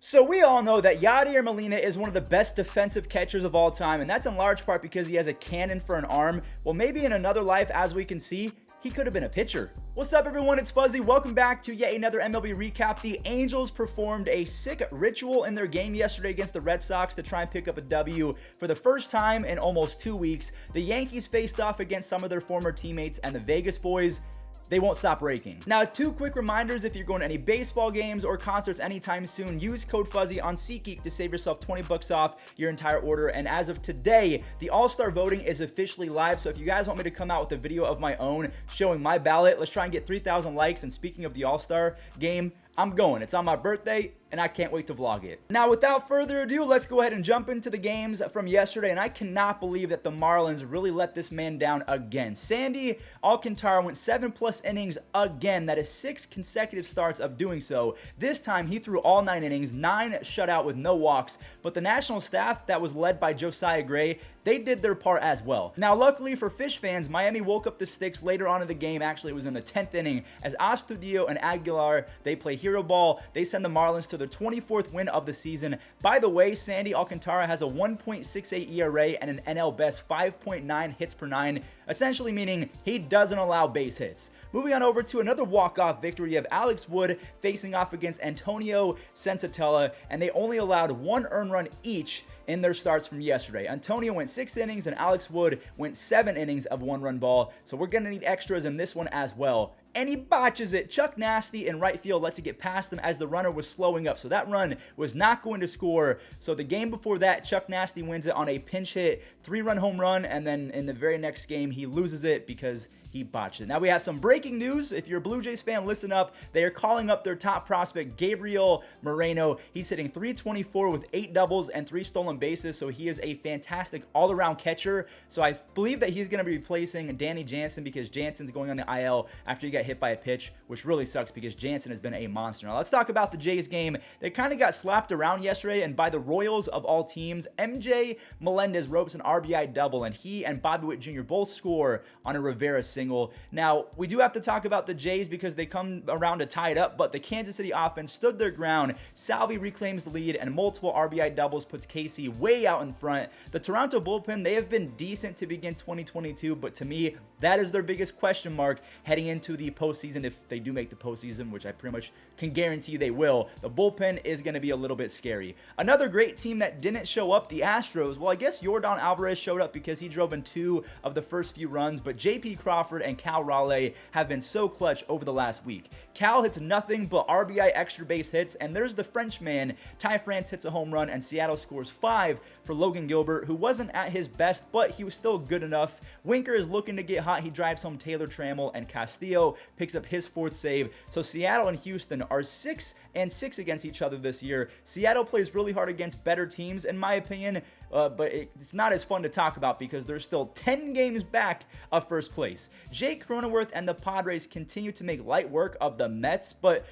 So we all know that Yadier Molina is one of the best defensive catchers of all time, and that's in large part because he has a cannon for an arm. Well, maybe in another life, as we can see, he could have been a pitcher. What's up, everyone? It's Fuzzy. Welcome back to yet another MLB recap. The Angels performed a sick ritual in their game yesterday against the Red Sox to try and pick up a W for the first time in almost 2 weeks. The Yankees faced off against some of their former teammates, and the Vegas boys, they won't stop raking. Now, 2 quick reminders: if you're going to any baseball games or concerts anytime soon, use code Fuzzy on SeatGeek to save yourself 20 bucks off your entire order. And as of today, the All-Star voting is officially live. So if you guys want me to come out with a video of my own showing my ballot, let's try and get 3,000 likes. And speaking of the All-Star game, I'm going. It's on my birthday, and I can't wait to vlog it. Now, without further ado, let's go ahead and jump into the games from yesterday, and I cannot believe that the Marlins really let this man down again. Sandy Alcantara went 7+ innings again. That is 6 consecutive starts of doing so. This time, he threw all 9 innings, 9 shutout with no walks, but the national staff that was led by Josiah Gray, they did their part as well. Now, luckily for Fish fans, Miami woke up the sticks later on in the game. Actually, it was in the 10th inning as Astudillo and Aguilar, they play hero ball. They send the Marlins to their 24th win of the season. By the way, Sandy Alcantara has a 1.68 ERA and an NL best 5.9 hits per 9, essentially meaning he doesn't allow base hits. Moving on over to another walk-off victory of Alex Wood facing off against Antonio Sensatella, and they only allowed 1 earned run each in their starts from yesterday. Antonio went 6 innings and Alex Wood went 7 innings of 1-run ball, so we're going to need extras in this one as well. And he botches it. Chuck Nasty in right field lets it get past him as the runner was slowing up. So that run was not going to score. So the game before that, Chuck Nasty wins it on a pinch hit 3-run home run. And then in the very next game, he loses it because he botched it. Now we have some breaking news. If you're a Blue Jays fan, listen up. They are calling up their top prospect, Gabriel Moreno. He's hitting .324 with 8 doubles and 3 stolen bases. So he is a fantastic all-around catcher. So I believe that he's going to be replacing Danny Jansen because Jansen's going on the IL after he got hit by a pitch, which really sucks because Jansen has been a monster. Now let's talk about the Jays game. They kind of got slapped around yesterday, and by the Royals of all teams. MJ Melendez ropes an RBI double, and he and Bobby Witt Jr. both score on a Rivera single. Now, we do have to talk about the Jays because they come around to tie it up, but the Kansas City offense stood their ground. Salvi reclaims the lead, and multiple RBI doubles puts Casey way out in front. The Toronto bullpen, they have been decent to begin 2022, but to me, that is their biggest question mark heading into the postseason. If they do make the postseason, which I pretty much can guarantee they will, the bullpen is going to be a little bit scary. Another great team that didn't show up, the Astros. Well, I guess Yordan Alvarez showed up because he drove in 2 of the first few runs, but JP Crawford and Cal Raleigh have been so clutch over the last week. Cal hits nothing but RBI extra base hits, and there's the Frenchman. Ty France hits a home run, and Seattle scores 5 for Logan Gilbert, who wasn't at his best, but he was still good enough. Winker is looking to get hot. He drives home Taylor Trammell, and Castillo picks up his 4th save. So Seattle and Houston are 6-6 against each other this year. Seattle plays really hard against better teams, in my opinion, but it's not as fun to talk about because they're still 10 games back of first place. Jake Cronenworth and the Padres continue to make light work of the Mets, but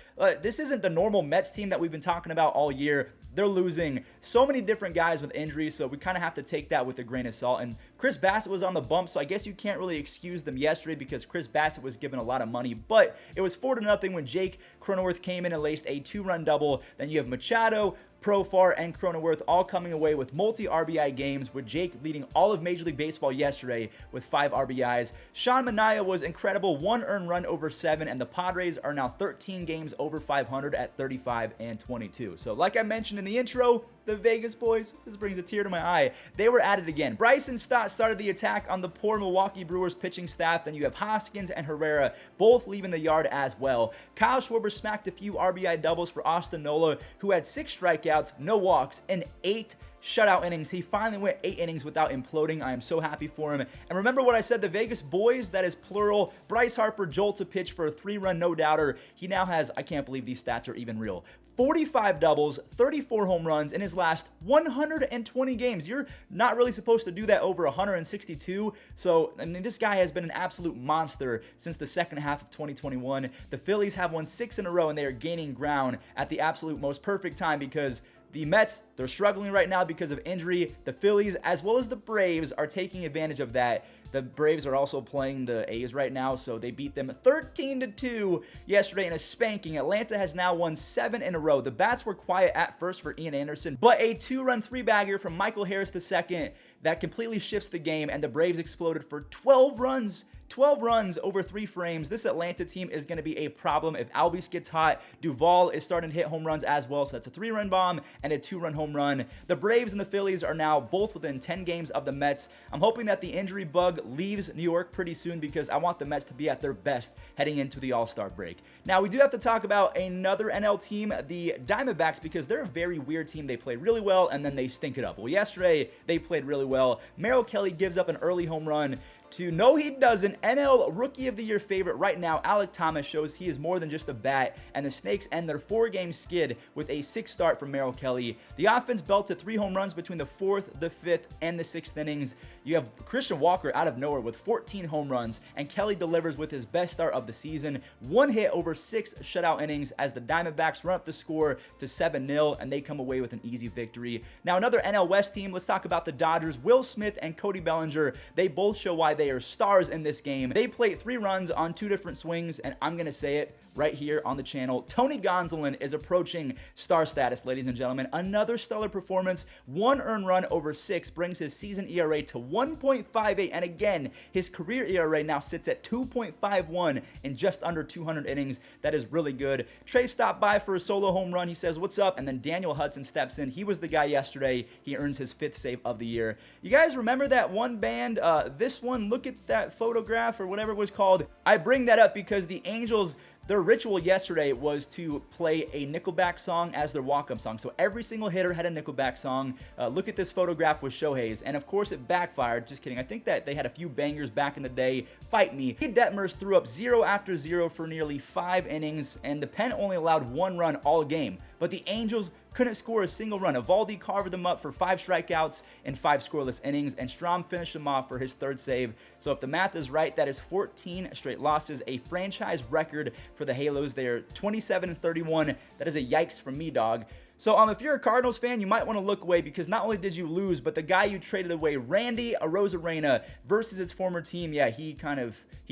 this isn't the normal Mets team that we've been talking about all year. They're losing so many different guys with injuries, so we kind of have to take that with a grain of salt. And Chris Bassett was on the bump, so I guess you can't really excuse them yesterday because Chris Bassett was given a lot of money. But it was 4-0 when Jake Cronenworth came in and laced a 2-run double. Then you have Machado, Profar, and Cronenworth all coming away with multi-RBI games, with Jake leading all of Major League Baseball yesterday with 5 RBIs. Sean Manaea was incredible, 1 earned run over 7, and the Padres are now 13 games over 500 at 35-22. So like I mentioned in the intro, the Vegas boys, this brings a tear to my eye. They were at it again. Bryson Stott started the attack on the poor Milwaukee Brewers pitching staff. Then you have Hoskins and Herrera both leaving the yard as well. Kyle Schwarber smacked a few RBI doubles for Austin Nola, who had 6 strikeouts, no walks, and 8 shutout innings. He finally went 8 innings without imploding. I am so happy for him. And remember what I said, the Vegas boys, that is plural. Bryce Harper jolt to pitch for a 3-run no-doubter. He now has, I can't believe these stats are even real, 45 doubles, 34 home runs in his last 120 games. You're not really supposed to do that over 162. So, I mean, this guy has been an absolute monster since the second half of 2021. The Phillies have won 6 in a row, and they are gaining ground at the absolute most perfect time because the Mets, they're struggling right now because of injury. The Phillies, as well as the Braves, are taking advantage of that. The Braves are also playing the A's right now, so they beat them 13-2 yesterday in a spanking. Atlanta has now won 7 in a row. The bats were quiet at first for Ian Anderson, but a 2-run 3-bagger from Michael Harris II that completely shifts the game, and the Braves exploded for 12 runs. 12 runs over 3 frames. This Atlanta team is going to be a problem if Albies gets hot. Duvall is starting to hit home runs as well, so that's a 3-run bomb and a 2-run home run. The Braves and the Phillies are now both within 10 games of the Mets. I'm hoping that the injury bug leaves New York pretty soon because I want the Mets to be at their best heading into the All-Star break. Now, we do have to talk about another NL team, the Diamondbacks, because they're a very weird team. They play really well, and then they stink it up. Well, yesterday, they played really well. Merrill Kelly gives up an early home run to, no he doesn't, NL Rookie of the Year favorite right now, Alek Thomas, shows he is more than just a bat, and the Snakes end their 4-game skid with a 6th start from Merrill Kelly. The offense belted 3 home runs between the 4th, the 5th, and the 6th innings. You have Christian Walker out of nowhere with 14 home runs, and Kelly delivers with his best start of the season. 1 hit over 6 shutout innings as the Diamondbacks run up the score to 7-0, and they come away with an easy victory. Now, another NL West team, let's talk about the Dodgers. Will Smith and Cody Bellinger, they both show why they are stars in this game. They played 3 runs on 2 different swings, and I'm going to say it right here on the channel. Tony Gonsolin is approaching star status, ladies and gentlemen. Another stellar performance. 1 earned run over 6 brings his season ERA to 1.58, and again, his career ERA now sits at 2.51 in just under 200 innings. That is really good. Trey stopped by for a solo home run. He says, "What's up?" And then Daniel Hudson steps in. He was the guy yesterday. He earns his 5th save of the year. You guys remember that one band? This one, look at that photograph or whatever it was called. I bring that up because the Angels, their ritual yesterday was to play a Nickelback song as their walk-up song. So every single hitter had a Nickelback song. Look at this photograph with Shohei's, and of course it backfired. Just kidding. I think that they had a few bangers back in the day. Fight me. Detmers threw up 0 after 0 for nearly 5 innings, and the pen only allowed 1 run all game. But the Angels couldn't score a single run. Evaldi carved them up for 5 strikeouts and 5 scoreless innings, and Strom finished them off for his 3rd save. So if the math is right, that is 14 straight losses, a franchise record for the Halos. They are 27-31. That is a yikes from me, dog. So if you're a Cardinals fan, you might want to look away because not only did you lose, but the guy you traded away, Randy Arozarena, versus his former team, yeah, he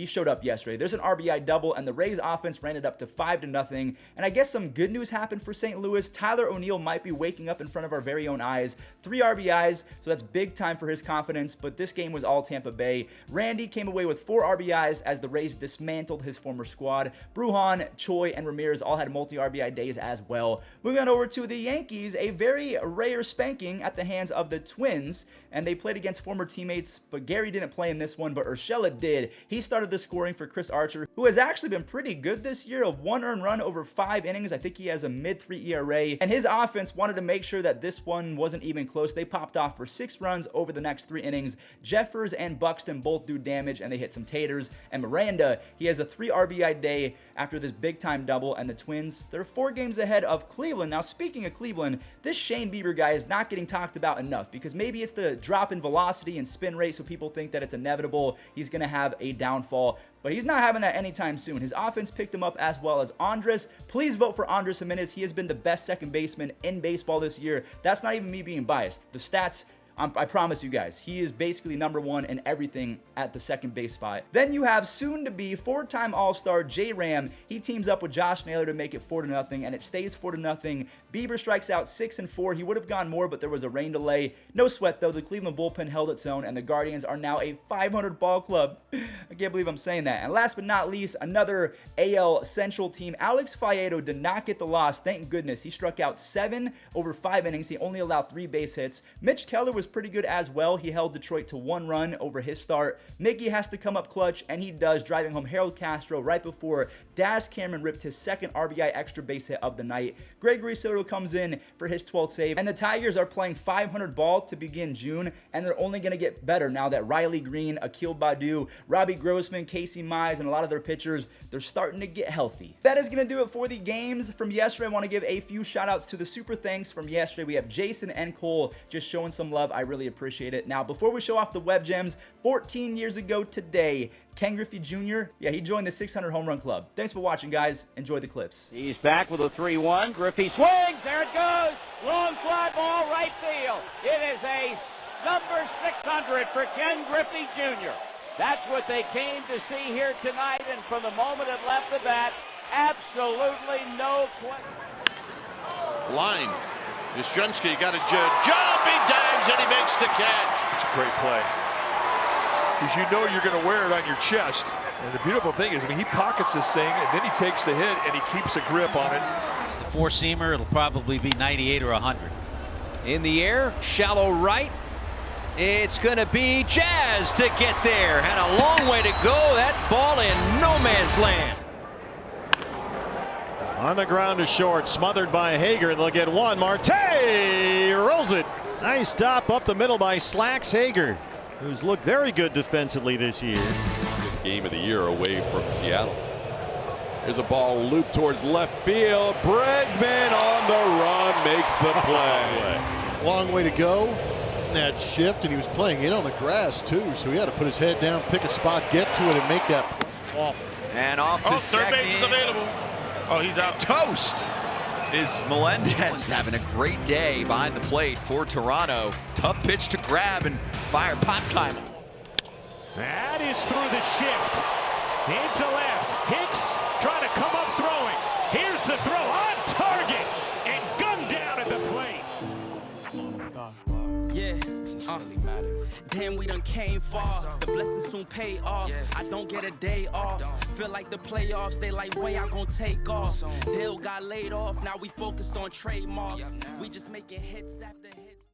showed up yesterday. There's an RBI double, and the Rays offense ran it up to 5-0. And I guess some good news happened for St. Louis. Tyler O'Neill might be waking up in front of our very own eyes. 3 RBIs, so that's big time for his confidence, but this game was all Tampa Bay. Randy came away with 4 RBIs as the Rays dismantled his former squad. Brujan, Choi, and Ramirez all had multi-RBI days as well. Moving on over to the Yankees, a very rare spanking at the hands of the Twins, and they played against former teammates, but Gary didn't play in this one, but Urshela did. He started the scoring for Chris Archer, who has actually been pretty good this year. Of 1 earned run over 5 innings. I think he has a mid-3 ERA, and his offense wanted to make sure that this one wasn't even close. They popped off for 6 runs over the next 3 innings. Jeffers and Buxton both do damage, and they hit some taters, and Miranda, he has a 3 RBI day after this big-time double, and the Twins, they're 4 games ahead of Cleveland. Now, speaking of Cleveland, this Shane Bieber guy is not getting talked about enough because maybe it's the drop in velocity and spin rate, so people think that it's inevitable he's going to have a downfall, but he's not having that anytime soon. His offense picked him up as well as Andres. Please vote for Andres Jimenez. He has been the best second baseman in baseball this year. That's not even me being biased. The stats, I promise you guys, he is basically number 1 in everything at the second base spot. Then you have soon-to-be 4-time All-Star J-Ram. He teams up with Josh Naylor to make it 4-0, and it stays 4-0. Bieber strikes out 6 and 4. He would have gone more, but there was a rain delay. No sweat, though. The Cleveland bullpen held its own, and the Guardians are now a 500 ball club. I can't believe I'm saying that. And last but not least, another AL Central team. Alex Faedo did not get the loss. Thank goodness. He struck out 7 over 5 innings. He only allowed 3 base hits. Mitch Keller was pretty good as well. He held Detroit to 1 run over his start. Mickey has to come up clutch, and he does, driving home Harold Castro right before Daz Cameron ripped his 2nd RBI extra base hit of the night. Gregory Soto comes in for his 12th save, and the Tigers are playing 500 ball to begin June, and they're only going to get better now that Riley Green, Akil Baddoo, Robbie Grossman, Casey Mize, and a lot of their pitchers, they're starting to get healthy. That is going to do it for the games from yesterday. I want to give a few shout outs to the super thanks from yesterday. We have Jason and Cole just showing some love. I really appreciate it. Now, before we show off the web gems, 14 years ago today, Ken Griffey Jr., yeah, he joined the 600 home run club. Thanks for watching, guys. Enjoy the clips. He's back with a 3-1. Griffey swings. There it goes. Long fly ball, right field. It is a number 600 for Ken Griffey Jr. That's what they came to see here tonight, and from the moment it left the bat, absolutely no question. Line. Yastrzemski got a jump. He dives and he makes the catch. It's a great play. Because you know you're going to wear it on your chest. And the beautiful thing is, I mean, he pockets this thing, and then he takes the hit, and he keeps a grip on it. It's the four-seamer. It'll probably be 98 or 100. In the air, shallow right. It's going to be Jazz to get there. And a long way to go. That ball in no man's land. On the ground to short, smothered by Hager. They'll get one. Marte rolls it. Nice stop up the middle by Slacks Hager, who's looked very good defensively this year. Good game of the year away from Seattle. There's a ball looped towards left field. Bregman on the run makes the play. Long way to go in that shift, and he was playing in on the grass too, so he had to put his head down, pick a spot, get to it, and make that ball. And off to second. Third base is available. Oh, he's out. Toast is Melendez having a great day behind the plate for Toronto. Tough pitch to grab and fire pop time. That is through the shift. Into left. Hicks trying to come up throwing. Here's the throw on target and gunned down at the plate. Damn, we done came far. The blessings soon pay off. I don't get a day off. Feel like the playoffs, they like, when y'all gonna take off? Dale got laid off, now we focused on trademarks. We just making hits after hits.